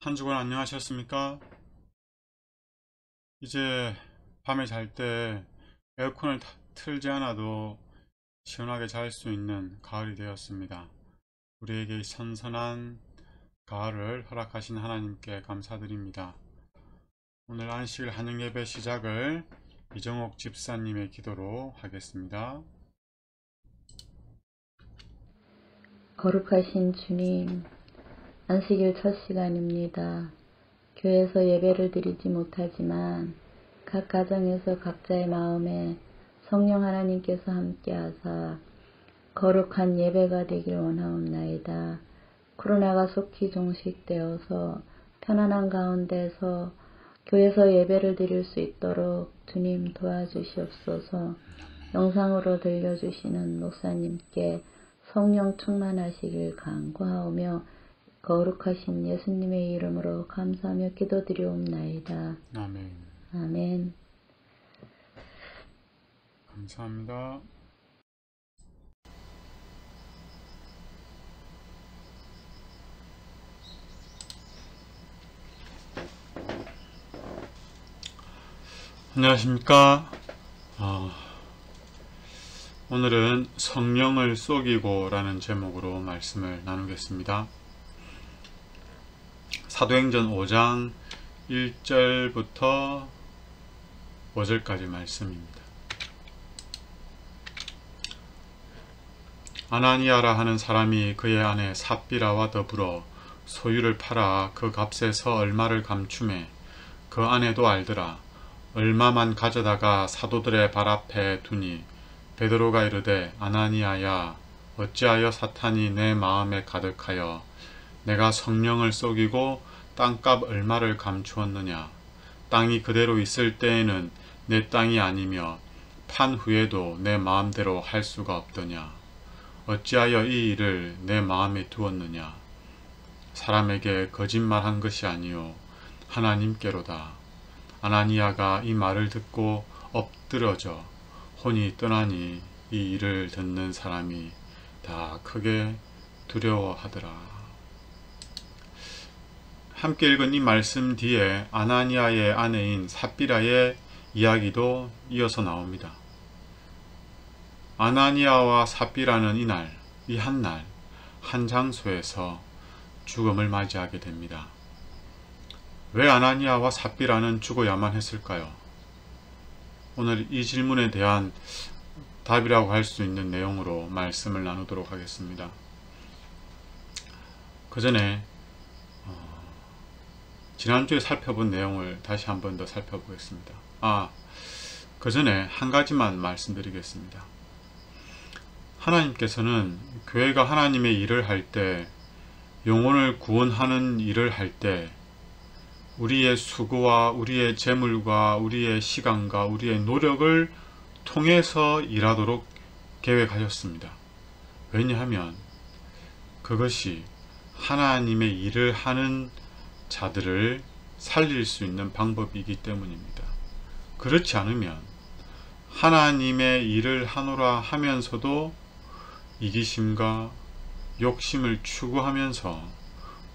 한 주간 안녕하셨습니까? 이제 밤에 잘 때 에어컨을 틀지 않아도 시원하게 잘 수 있는 가을이 되었습니다. 우리에게 선선한 가을을 허락하신 하나님께 감사드립니다. 오늘 안식일 한영 예배 시작을 이정옥 집사님의 기도로 하겠습니다. 거룩하신 주님, 안식일 첫 시간입니다. 교회에서 예배를 드리지 못하지만 각 가정에서 각자의 마음에 성령 하나님께서 함께하사 거룩한 예배가 되길 원하옵나이다. 코로나가 속히 종식되어서 편안한 가운데서 교회에서 예배를 드릴 수 있도록 주님 도와주시옵소서. 영상으로 들려주시는 목사님께 성령 충만하시길 간구하오며 거룩하신 예수님의 이름으로 감사하며 기도드리옵나이다. 아멘. 아멘. 감사합니다. 안녕하십니까? 오늘은 성령을 속이고 라는 제목으로 말씀을 나누겠습니다. 사도행전 5장 1절부터 5절까지 말씀입니다. 아나니아라 하는 사람이 그의 아내 삽비라와 더불어 소유를 팔아 그 값에서 얼마를 감추매 그 아내도 알더라. 얼마만 가져다가 사도들의 발 앞에 두니 베드로가 이르되 아나니아야 어찌하여 사탄이 내 마음에 가득하여 내가 성령을 속이고 땅값 얼마를 감추었느냐. 땅이 그대로 있을 때에는 내 땅이 아니며 판 후에도 내 마음대로 할 수가 없더냐. 어찌하여 이 일을 내 마음에 두었느냐. 사람에게 거짓말한 것이 아니요 하나님께로다. 아나니아가 이 말을 듣고 엎드러져 혼이 떠나니 이 일을 듣는 사람이 다 크게 두려워하더라. 함께 읽은 이 말씀 뒤에 아나니아의 아내인 삽비라의 이야기도 이어서 나옵니다. 아나니아와 삽비라는 이날, 이 한날, 한 장소에서 죽음을 맞이하게 됩니다. 왜 아나니아와 삽비라는 죽어야만 했을까요? 오늘 이 질문에 대한 답이라고 할 수 있는 내용으로 말씀을 나누도록 하겠습니다. 그 전에 지난주에 살펴본 내용을 다시 한 번 더 살펴보겠습니다. 그 전에 한 가지만 말씀드리겠습니다. 하나님께서는 교회가 하나님의 일을 할 때, 영혼을 구원하는 일을 할 때 우리의 수고와 우리의 재물과 우리의 시간과 우리의 노력을 통해서 일하도록 계획하셨습니다. 왜냐하면 그것이 하나님의 일을 하는 자들을 살릴 수 있는 방법이기 때문입니다. 그렇지 않으면 하나님의 일을 하노라 하면서도 이기심과 욕심을 추구하면서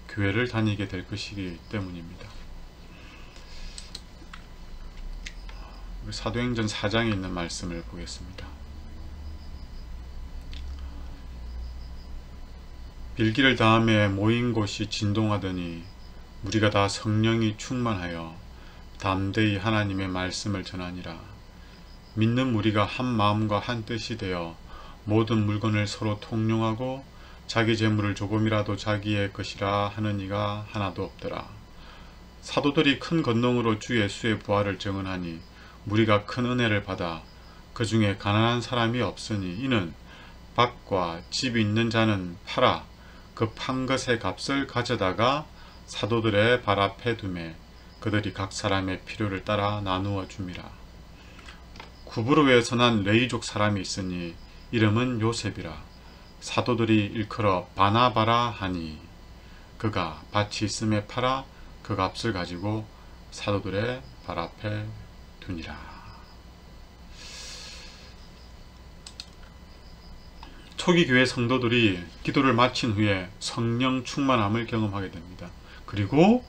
교회를 다니게 될 것이기 때문입니다. 사도행전 4장에 있는 말씀을 보겠습니다. 빌기를 다음에 모인 곳이 진동하더니 우리가 다 성령이 충만하여 담대히 하나님의 말씀을 전하니라. 믿는 무리가 한 마음과 한 뜻이 되어 모든 물건을 서로 통용하고 자기 재물을 조금이라도 자기의 것이라 하는 이가 하나도 없더라. 사도들이 큰 권능으로 주 예수의 부활을 증언하니 무리가 큰 은혜를 받아 그 중에 가난한 사람이 없으니 이는 밭과 집이 있는 자는 팔아 그 판 것의 값을 가져다가 사도들의 발 앞에 두매 그들이 각 사람의 필요를 따라 나누어 줌이라. 구브로에서 난 레이족 사람이 있으니 이름은 요셉이라. 사도들이 일컬어 바나바라 하니 그가 밭이 있음에 팔아 그 값을 가지고 사도들의 발 앞에 두니라. 초기 교회 성도들이 기도를 마친 후에 성령 충만함을 경험하게 됩니다. 그리고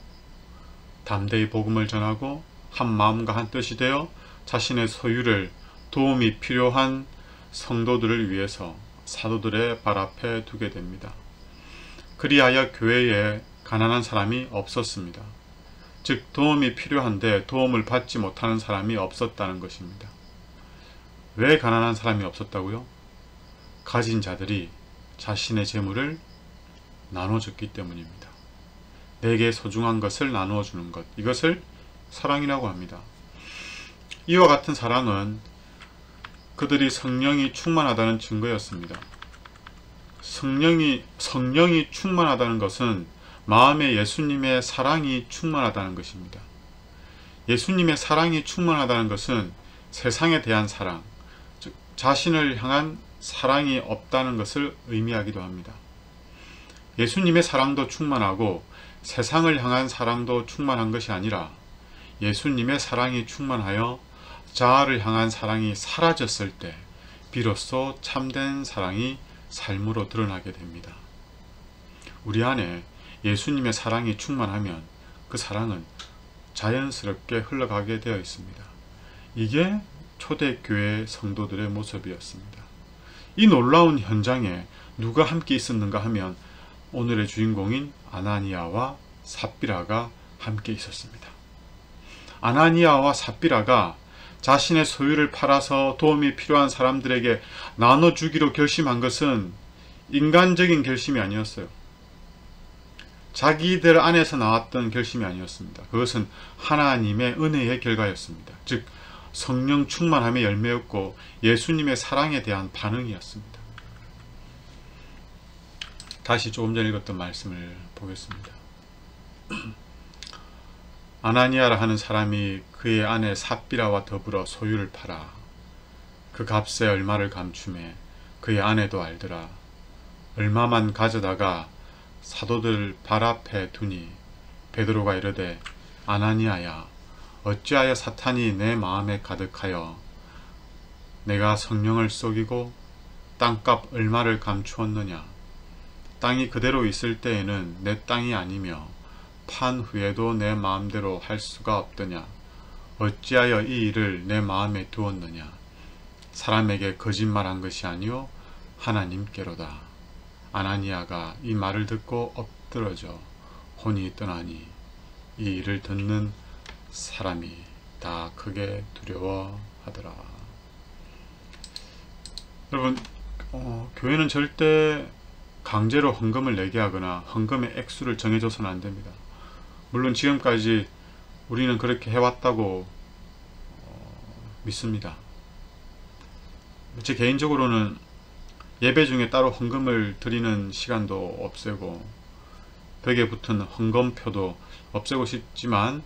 담대히 복음을 전하고 한 마음과 한 뜻이 되어 자신의 소유를 도움이 필요한 성도들을 위해서 사도들의 발 앞에 두게 됩니다. 그리하여 교회에 가난한 사람이 없었습니다. 즉 도움이 필요한데 도움을 받지 못하는 사람이 없었다는 것입니다. 왜 가난한 사람이 없었다고요? 가진 자들이 자신의 재물을 나눠줬기 때문입니다. 내게 소중한 것을 나누어 주는 것, 이것을 사랑이라고 합니다. 이와 같은 사랑은 그들이 성령이 충만하다는 증거였습니다. 성령이 충만하다는 것은 마음에 예수님의 사랑이 충만하다는 것입니다. 예수님의 사랑이 충만하다는 것은 세상에 대한 사랑, 즉 자신을 향한 사랑이 없다는 것을 의미하기도 합니다. 예수님의 사랑도 충만하고 세상을 향한 사랑도 충만한 것이 아니라 예수님의 사랑이 충만하여 자아를 향한 사랑이 사라졌을 때 비로소 참된 사랑이 삶으로 드러나게 됩니다. 우리 안에 예수님의 사랑이 충만하면 그 사랑은 자연스럽게 흘러가게 되어 있습니다. 이게 초대교회 성도들의 모습이었습니다. 이 놀라운 현장에 누가 함께 있었는가 하면 오늘의 주인공인 아나니아와 삽비라가 함께 있었습니다. 아나니아와 삽비라가 자신의 소유를 팔아서 도움이 필요한 사람들에게 나눠주기로 결심한 것은 인간적인 결심이 아니었어요. 자기들 안에서 나왔던 결심이 아니었습니다. 그것은 하나님의 은혜의 결과였습니다. 즉 성령 충만함의 열매였고 예수님의 사랑에 대한 반응이었습니다. 다시 조금 전에 읽었던 말씀을 보겠습니다. 아나니아라 하는 사람이 그의 아내 삽비라와 더불어 소유를 팔아 그 값에 얼마를 감추매 그의 아내도 알더라. 얼마만 가져다가 사도들 발 앞에 두니 베드로가 이르되 아나니아야 어찌하여 사탄이 내 마음에 가득하여 내가 성령을 속이고 땅값 얼마를 감추었느냐. 땅이 그대로 있을 때에는 내 땅이 아니며 판 후에도 내 마음대로 할 수가 없더냐. 어찌하여 이 일을 내 마음에 두었느냐. 사람에게 거짓말한 것이 아니요 하나님께로다. 아나니아가 이 말을 듣고 엎드러져 혼이 떠나니 이 일을 듣는 사람이 다 크게 두려워하더라. 여러분, 교회는 절대 강제로 헌금을 내게 하거나 헌금의 액수를 정해줘서는 안 됩니다. 물론 지금까지 우리는 그렇게 해왔다고 믿습니다. 제 개인적으로는 예배 중에 따로 헌금을 드리는 시간도 없애고 벽에 붙은 헌금표도 없애고 싶지만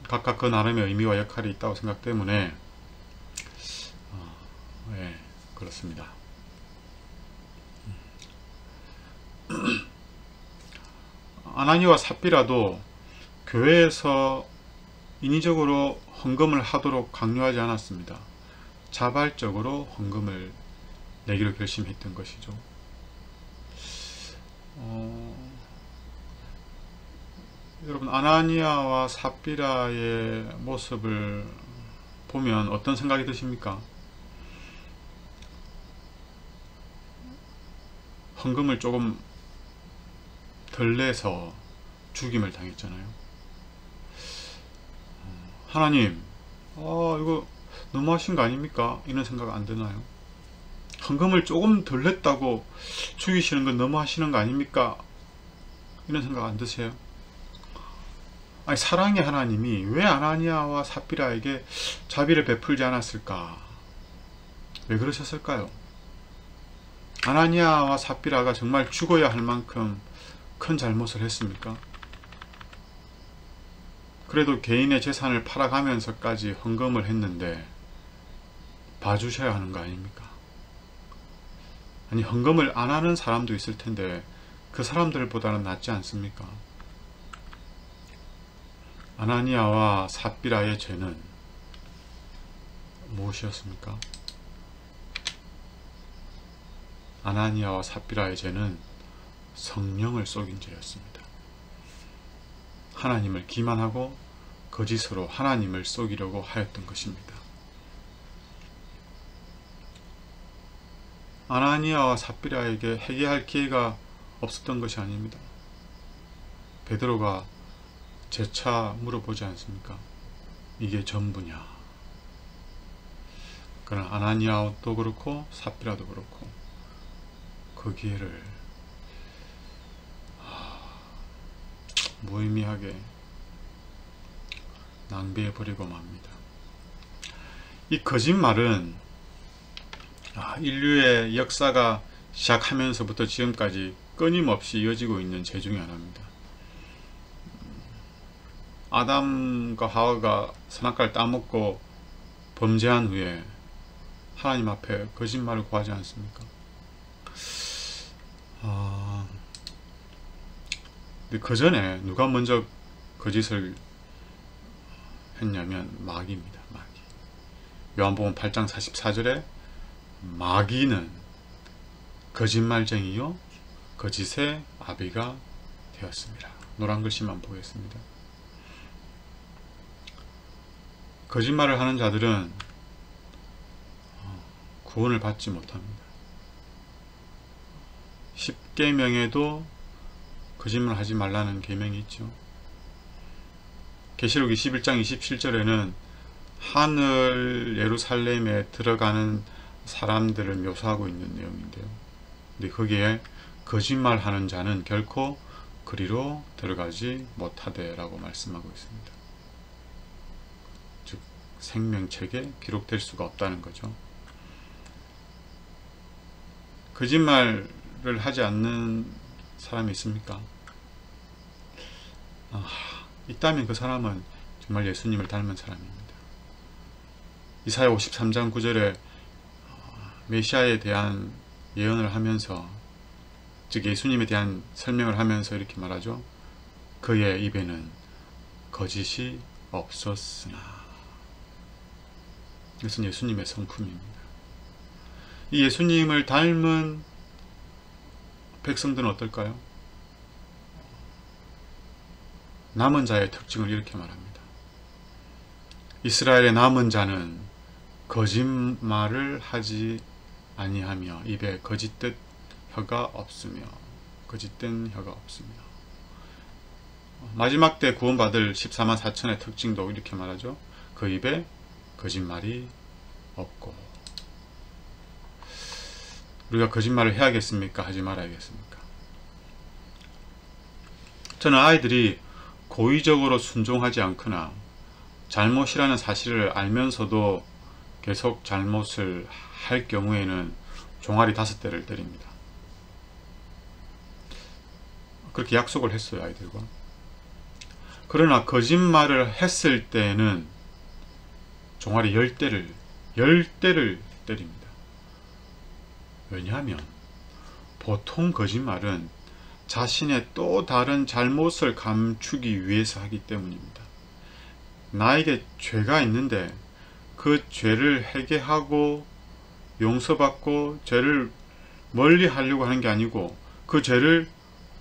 각각 그 나름의 의미와 역할이 있다고 생각 때문에 그렇습니다. 아나니와 삽비라도 교회에서 인위적으로 헌금을 하도록 강요하지 않았습니다. 자발적으로 헌금을 내기로 결심했던 것이죠. 여러분, 아나니아와 삽비라의 모습을 보면 어떤 생각이 드십니까? 헌금을 조금 덜 내서 죽임을 당했잖아요. 하나님, 이거 너무하신 거 아닙니까? 이런 생각 안 드나요? 헌금을 조금 덜 냈다고 죽이시는 건 너무하시는 거 아닙니까? 이런 생각 안 드세요? 아니, 사랑의 하나님이 왜 아나니아와 삽비라에게 자비를 베풀지 않았을까? 왜 그러셨을까요? 아나니아와 삽비라가 정말 죽어야 할 만큼 큰 잘못을 했습니까? 그래도 개인의 재산을 팔아가면서까지 헌금을 했는데 봐주셔야 하는 거 아닙니까? 아니, 헌금을 안 하는 사람도 있을 텐데 그 사람들보다는 낫지 않습니까? 아나니아와 삽비라의 죄는 무엇이었습니까? 아나니아와 삽비라의 죄는 성령을 속인 죄였습니다. 하나님을 기만하고 거짓으로 하나님을 속이려고 하였던 것입니다. 아나니아와 삽비라에게 회개할 기회가 없었던 것이 아닙니다. 베드로가 재차 물어보지 않습니까? 이게 전부냐? 그러나 아나니아도 그렇고 삽비라도 그렇고 그 기회를 무의미하게 낭비해버리고 맙니다. 이 거짓말은 인류의 역사가 시작하면서부터 지금까지 끊임없이 이어지고 있는 죄 중에 하나입니다. 아담과 하와가 선악과를 따먹고 범죄한 후에 하나님 앞에 거짓말을 구하지 않습니까? 근데 그 전에 누가 먼저 거짓을 했냐면 마귀입니다. 마귀. 요한복음 8장 44절에 마귀는 거짓말쟁이요 거짓의 아비가 되었습니다. 노란 글씨만 보겠습니다. 거짓말을 하는 자들은 구원을 받지 못합니다. 10계명에도 거짓말 하지 말라는 계명이 있죠. 계시록 21장 27절에는 하늘 예루살렘에 들어가는 사람들을 묘사하고 있는 내용인데요. 근데 거기에 거짓말하는 자는 결코 그리로 들어가지 못하되 라고 말씀하고 있습니다. 즉 생명책에 기록될 수가 없다는 거죠. 거짓말을 하지 않는 사람이 있습니까? 있다면 그 사람은 정말 예수님을 닮은 사람입니다. 이사야 53장 9절에 메시아에 대한 예언을 하면서, 즉 예수님에 대한 설명을 하면서 이렇게 말하죠. 그의 입에는 거짓이 없었으나. 이것은 예수님의 성품입니다. 이 예수님을 닮은 백성들은 어떨까요? 남은 자의 특징을 이렇게 말합니다. 이스라엘의 남은 자는 거짓말을 하지 아니하며 입에 거짓된 혀가 없으며 거짓된 혀가 없으며. 마지막 때 구원받을 14만 4천의 특징도 이렇게 말하죠. 그 입에 거짓말이 없고. 우리가 거짓말을 해야겠습니까? 하지 말아야겠습니까? 저는 아이들이 고의적으로 순종하지 않거나 잘못이라는 사실을 알면서도 계속 잘못을 할 경우에는 종아리 5대를 때립니다. 그렇게 약속을 했어요, 아이들과. 그러나 거짓말을 했을 때는 종아리 10대를 때립니다. 왜냐하면 보통 거짓말은 자신의 또 다른 잘못을 감추기 위해서 하기 때문입니다. 나에게 죄가 있는데 그 죄를 회개하고 용서받고 죄를 멀리 하려고 하는 게 아니고 그 죄를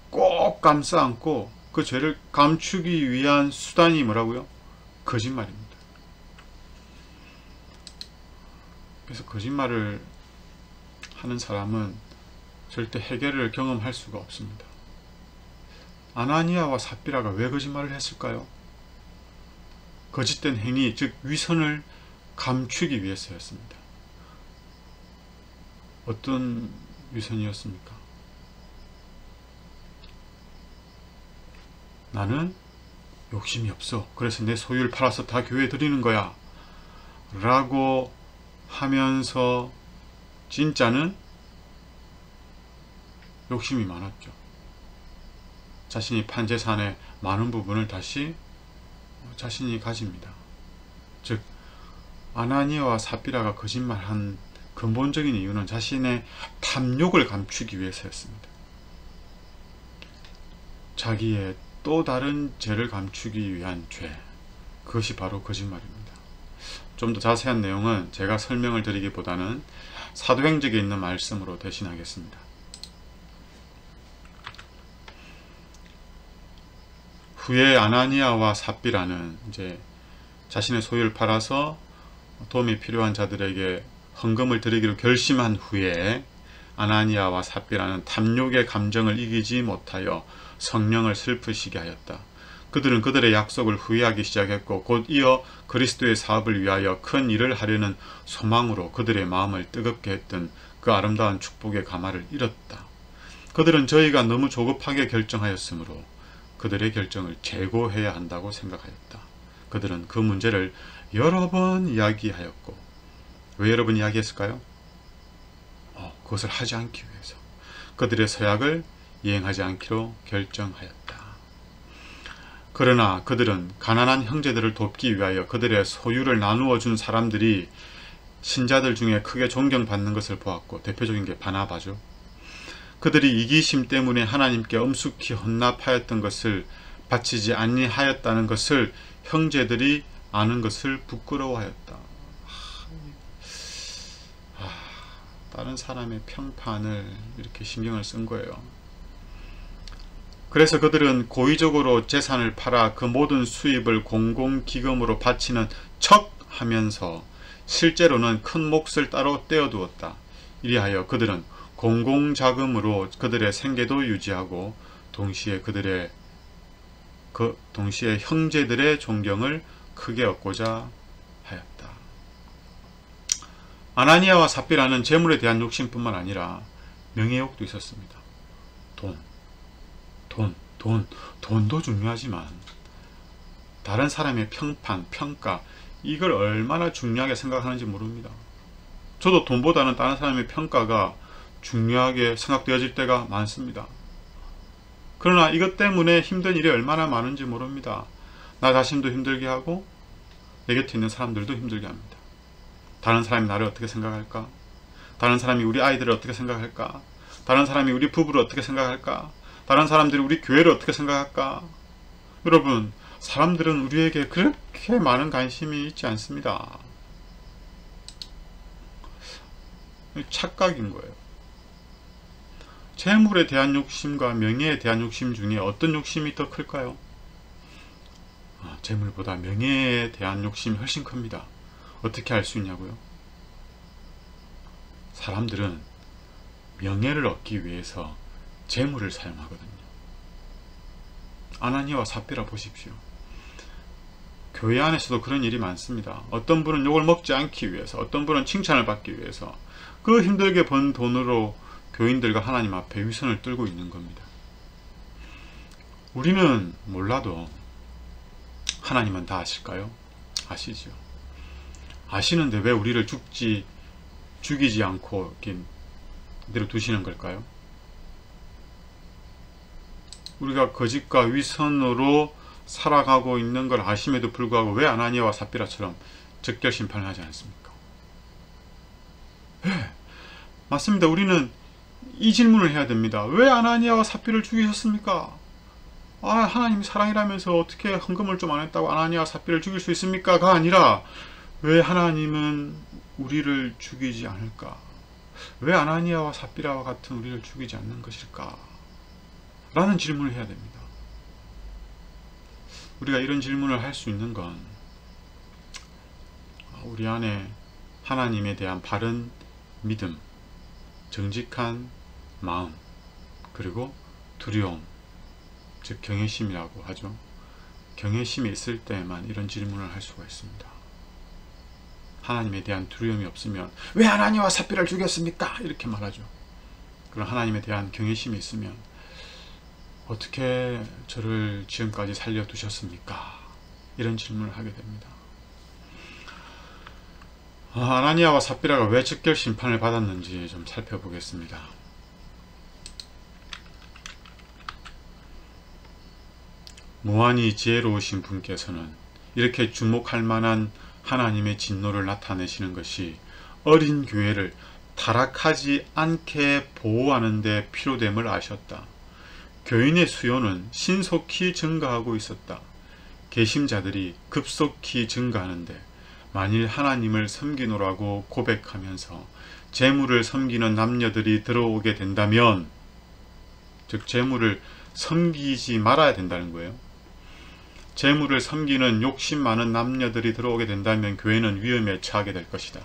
꼭 감싸 안고 그 죄를 감추기 위한 수단이 뭐라고요? 거짓말입니다. 그래서 거짓말을 하는 사람은 절대 해결을 경험할 수가 없습니다. 아나니아와 삽비라가 왜 거짓말을 했을까요? 거짓된 행위, 즉 위선을 감추기 위해서였습니다. 어떤 위선이었습니까? 나는 욕심이 없어. 그래서 내 소유를 팔아서 다 교회에 드리는 거야. 라고 하면서 진짜는 욕심이 많았죠. 자신이 판 재산의 많은 부분을 다시 자신이 가집니다. 즉 아나니아와 삽비라가 거짓말한 근본적인 이유는 자신의 탐욕을 감추기 위해서였습니다. 자기의 또 다른 죄를 감추기 위한 죄, 그것이 바로 거짓말입니다. 좀 더 자세한 내용은 제가 설명을 드리기보다는 사도행전에 있는 말씀으로 대신하겠습니다. 후에 아나니아와 삽비라는 이제 자신의 소유를 팔아서 도움이 필요한 자들에게 헌금을 드리기로 결심한 후에 아나니아와 삽비라는 탐욕의 감정을 이기지 못하여 성령을 슬프시게 하였다. 그들은 그들의 약속을 후회하기 시작했고 곧 이어 그리스도의 사업을 위하여 큰 일을 하려는 소망으로 그들의 마음을 뜨겁게 했던 그 아름다운 축복의 가마를 잃었다. 그들은 저희가 너무 조급하게 결정하였으므로 그들의 결정을 재고해야 한다고 생각하였다. 그들은 그 문제를 여러 번 이야기하였고, 왜 여러 번 이야기했을까요? 그것을 하지 않기 위해서. 그들의 서약을 이행하지 않기로 결정하였다. 그러나 그들은 가난한 형제들을 돕기 위하여 그들의 소유를 나누어 준 사람들이 신자들 중에 크게 존경받는 것을 보았고, 대표적인 게 바나바죠. 그들이 이기심 때문에 하나님께 엄숙히 헌납하였던 것을 바치지 아니하였다는 것을 형제들이 아는 것을 부끄러워하였다. 다른 사람의 평판을 이렇게 신경을 쓴 거예요. 그래서 그들은 고의적으로 재산을 팔아 그 모든 수입을 공공기금으로 바치는 척 하면서 실제로는 큰 몫을 따로 떼어두었다. 이리하여 그들은 공공자금으로 그들의 생계도 유지하고 동시에 형제들의 존경을 크게 얻고자 하였다. 아나니아와 삽비라는 재물에 대한 욕심뿐만 아니라 명예욕도 있었습니다. 돈도 중요하지만 다른 사람의 평판, 평가, 이걸 얼마나 중요하게 생각하는지 모릅니다. 저도 돈보다는 다른 사람의 평가가 중요하게 생각되어질 때가 많습니다. 그러나 이것 때문에 힘든 일이 얼마나 많은지 모릅니다. 나 자신도 힘들게 하고 내 곁에 있는 사람들도 힘들게 합니다. 다른 사람이 나를 어떻게 생각할까? 다른 사람이 우리 아이들을 어떻게 생각할까? 다른 사람이 우리 부부를 어떻게 생각할까? 다른 사람들이 우리 교회를 어떻게 생각할까? 여러분, 사람들은 우리에게 그렇게 많은 관심이 있지 않습니다. 착각인 거예요. 재물에 대한 욕심과 명예에 대한 욕심 중에 어떤 욕심이 더 클까요? 재물보다 명예에 대한 욕심이 훨씬 큽니다. 어떻게 알 수 있냐고요? 사람들은 명예를 얻기 위해서 재물을 사용하거든요. 아나니아와 삽비라 보십시오. 교회 안에서도 그런 일이 많습니다. 어떤 분은 욕을 먹지 않기 위해서, 어떤 분은 칭찬을 받기 위해서 그 힘들게 번 돈으로 교인들과 하나님 앞에 위선을 떨고 있는 겁니다. 우리는 몰라도 하나님은 다 아실까요? 아시죠. 아시는데 왜 우리를 죽이지 않고 이렇게 그대로 두시는 걸까요? 우리가 거짓과 위선으로 살아가고 있는 걸 아심에도 불구하고 왜 아나니아와 삽비라처럼 즉결 심판을 하지 않습니까? 네, 맞습니다. 우리는 이 질문을 해야 됩니다. 왜 아나니아와 삽비를 죽이셨습니까? 하나님이 사랑이라면서 어떻게 헌금을 좀 안 했다고 아나니아와 삽비를 죽일 수 있습니까? 가 아니라 왜 하나님은 우리를 죽이지 않을까? 왜 아나니아와 삽비라와 같은 우리를 죽이지 않는 것일까? 라는 질문을 해야 됩니다. 우리가 이런 질문을 할 수 있는 건 우리 안에 하나님에 대한 바른 믿음, 정직한 마음, 그리고 두려움, 즉 경외심이라고 하죠. 경외심이 있을 때만 이런 질문을 할 수가 있습니다. 하나님에 대한 두려움이 없으면 왜 아나니아와 삽비를 죽였습니까? 이렇게 말하죠. 그럼 하나님에 대한 경외심이 있으면 어떻게 저를 지금까지 살려두셨습니까? 이런 질문을 하게 됩니다. 아나니아와 삽비라가 왜 즉결 심판을 받았는지 좀 살펴보겠습니다. 무한히 지혜로우신 분께서는 이렇게 주목할 만한 하나님의 진노를 나타내시는 것이 어린 교회를 타락하지 않게 보호하는 데 필요됨을 아셨다. 교인의 수요는 신속히 증가하고 있었다. 개심자들이 급속히 증가하는데 만일 하나님을 섬기노라고 고백하면서 재물을 섬기는 남녀들이 들어오게 된다면, 즉 재물을 섬기지 말아야 된다는 거예요. 재물을 섬기는 욕심 많은 남녀들이 들어오게 된다면 교회는 위험에 처하게 될 것이다.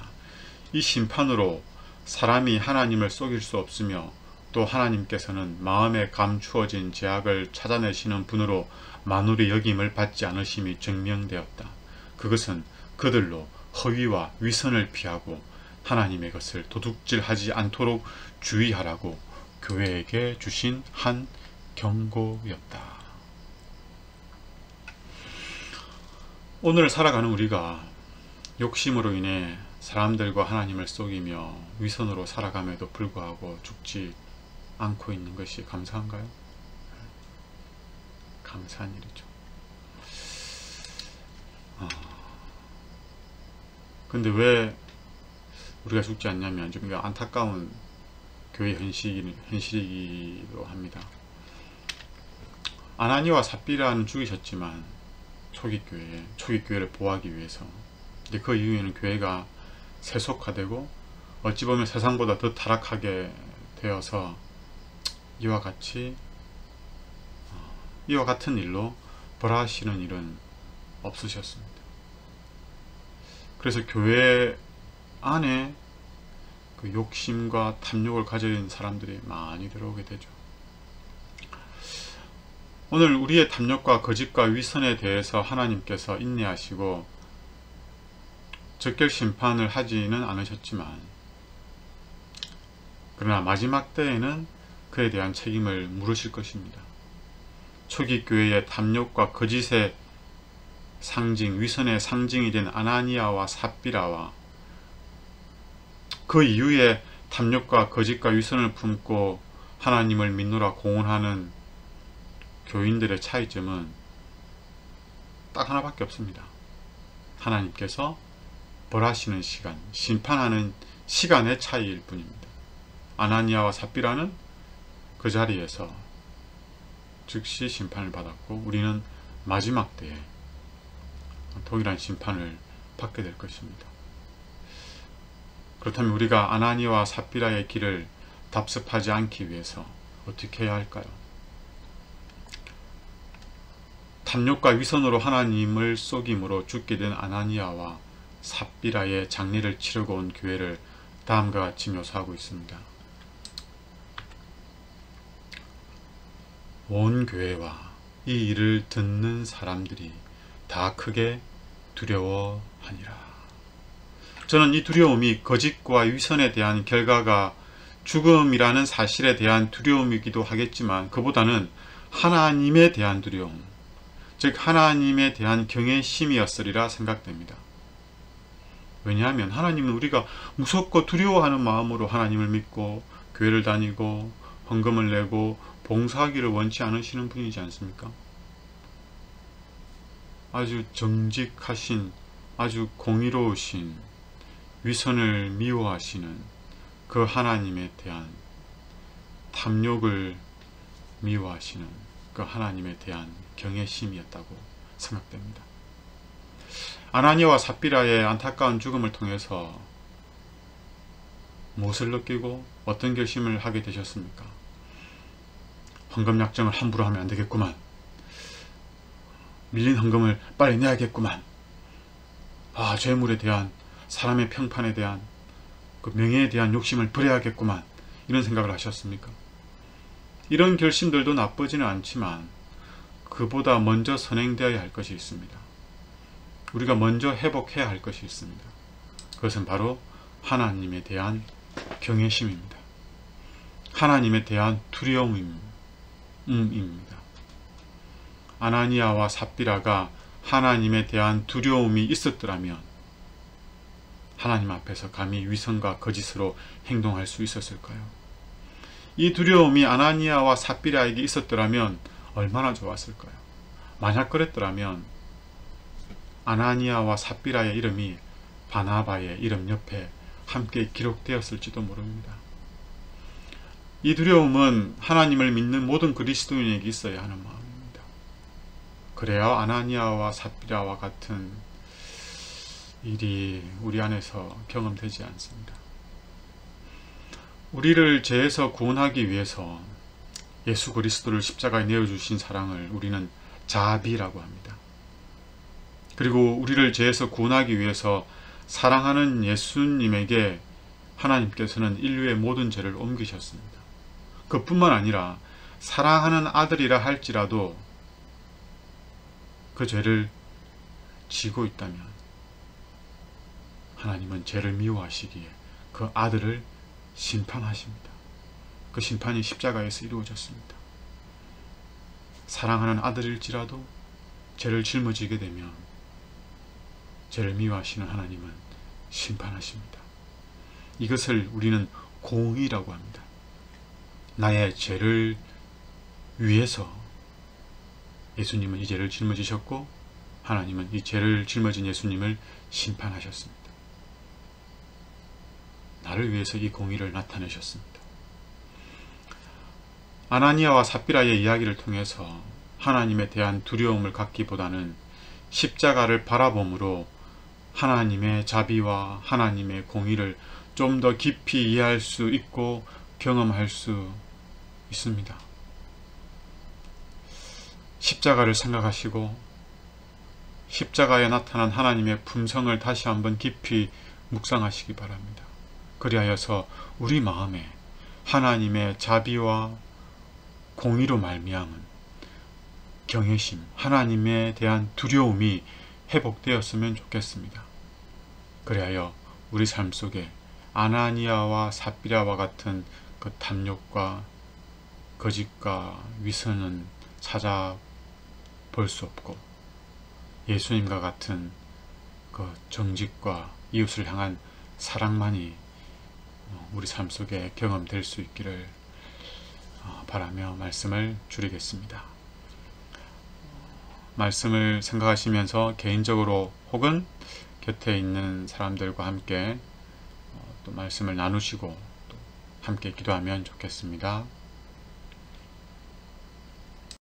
이 심판으로 사람이 하나님을 속일 수 없으며 또 하나님께서는 마음에 감추어진 죄악을 찾아내시는 분으로 만우리 여김을 받지 않으심이 증명되었다. 그것은 그들로 허위와 위선을 피하고 하나님의 것을 도둑질하지 않도록 주의하라고 교회에게 주신 한 경고였다. 오늘 살아가는 우리가 욕심으로 인해 사람들과 하나님을 속이며 위선으로 살아감에도 불구하고 죽지 않고 있는 것이 감사한가요? 감사한 일이죠. 근데 왜 우리가 죽지 않냐면 좀 안타까운 교회 현실이기도 합니다. 아나니와 삽비라는 죽이셨지만 초기교회를 보호하기 위해서. 근데 그 이후에는 교회가 세속화되고 어찌 보면 세상보다 더 타락하게 되어서 이와 같은 일로 벌하시는 일은 없으셨습니다. 그래서 교회 안에 그 욕심과 탐욕을 가진 사람들이 많이 들어오게 되죠. 오늘 우리의 탐욕과 거짓과 위선에 대해서 하나님께서 인내하시고 적결 심판을 하지는 않으셨지만, 그러나 마지막 때에는 그에 대한 책임을 물으실 것입니다. 초기 교회의 탐욕과 거짓의 상징, 위선의 상징이 된 아나니아와 삽비라와 그 이후에 탐욕과 거짓과 위선을 품고 하나님을 믿노라 공언하는 교인들의 차이점은 딱 하나밖에 없습니다. 하나님께서 벌하시는 시간, 심판하는 시간의 차이일 뿐입니다. 아나니아와 삽비라는 그 자리에서 즉시 심판을 받았고, 우리는 마지막 때에 동일한 심판을 받게 될 것입니다. 그렇다면 우리가 아나니아와 삽비라의 길을 답습하지 않기 위해서 어떻게 해야 할까요? 탐욕과 위선으로 하나님을 속임으로 죽게 된 아나니아와 삽비라의 장례를 치르고 온 교회를 다음과 같이 묘사하고 있습니다. 온 교회와 이 일을 듣는 사람들이 다 크게 두려워하니라. 저는 이 두려움이 거짓과 위선에 대한 결과가 죽음이라는 사실에 대한 두려움이기도 하겠지만, 그보다는 하나님에 대한 두려움, 즉 하나님에 대한 경외심이었으리라 생각됩니다. 왜냐하면 하나님은 우리가 무섭고 두려워하는 마음으로 하나님을 믿고 교회를 다니고 헌금을 내고 봉사하기를 원치 않으시는 분이지 않습니까? 아주 정직하신, 아주 공의로우신, 위선을 미워하시는 그 하나님에 대한, 탐욕을 미워하시는 그 하나님에 대한 경외심이었다고 생각됩니다. 아나니아와 삽비라의 안타까운 죽음을 통해서 무엇을 느끼고 어떤 결심을 하게 되셨습니까? 헌금 약정을 함부로 하면 안 되겠구만. 밀린 헌금을 빨리 내야겠구만. 죄물에 대한, 사람의 평판에 대한, 그 명예에 대한 욕심을 버려야겠구만. 이런 생각을 하셨습니까? 이런 결심들도 나쁘지는 않지만 그보다 먼저 선행되어야 할 것이 있습니다. 우리가 먼저 회복해야 할 것이 있습니다. 그것은 바로 하나님에 대한 경외심입니다. 하나님에 대한 두려움입니다. 아나니아와 삽비라가 하나님에 대한 두려움이 있었더라면 하나님 앞에서 감히 위선과 거짓으로 행동할 수 있었을까요? 이 두려움이 아나니아와 삽비라에게 있었더라면 얼마나 좋았을까요? 만약 그랬더라면 아나니아와 삽비라의 이름이 바나바의 이름 옆에 함께 기록되었을지도 모릅니다. 이 두려움은 하나님을 믿는 모든 그리스도인에게 있어야 하는 마음입니다. 그래야 아나니아와 삽비라와 같은 일이 우리 안에서 경험되지 않습니다. 우리를 죄에서 구원하기 위해서 예수 그리스도를 십자가에 내어주신 사랑을 우리는 자비라고 합니다. 그리고 우리를 죄에서 구원하기 위해서 사랑하는 예수님에게 하나님께서는 인류의 모든 죄를 옮기셨습니다. 그뿐만 아니라 사랑하는 아들이라 할지라도 그 죄를 지고 있다면 하나님은 죄를 미워하시기에 그 아들을 심판하십니다. 그 심판이 십자가에서 이루어졌습니다. 사랑하는 아들일지라도 죄를 짊어지게 되면 죄를 미워하시는 하나님은 심판하십니다. 이것을 우리는 공의라고 합니다. 나의 죄를 위해서 예수님은 이 죄를 짊어지셨고 하나님은 이 죄를 짊어진 예수님을 심판하셨습니다. 나를 위해서 이 공의를 나타내셨습니다. 아나니아와 삽비라의 이야기를 통해서 하나님에 대한 두려움을 갖기보다는 십자가를 바라봄으로 하나님의 자비와 하나님의 공의를 좀 더 깊이 이해할 수 있고 경험할 수 있습니다. 십자가를 생각하시고 십자가에 나타난 하나님의 품성을 다시 한번 깊이 묵상하시기 바랍니다. 그리하여서 우리 마음에 하나님의 자비와 공의로 말미암은 경외심, 하나님에 대한 두려움이 회복되었으면 좋겠습니다. 그리하여 우리 삶 속에 아나니아와 삽비라와 같은 그 탐욕과 거짓과 위선은 찾아볼 수 없고 예수님과 같은 그 정직과 이웃을 향한 사랑만이 우리 삶 속에 경험될 수 있기를 바라며 말씀을 줄이겠습니다. 말씀을 생각하시면서 개인적으로 혹은 곁에 있는 사람들과 함께 또 말씀을 나누시고 또 함께 기도하면 좋겠습니다.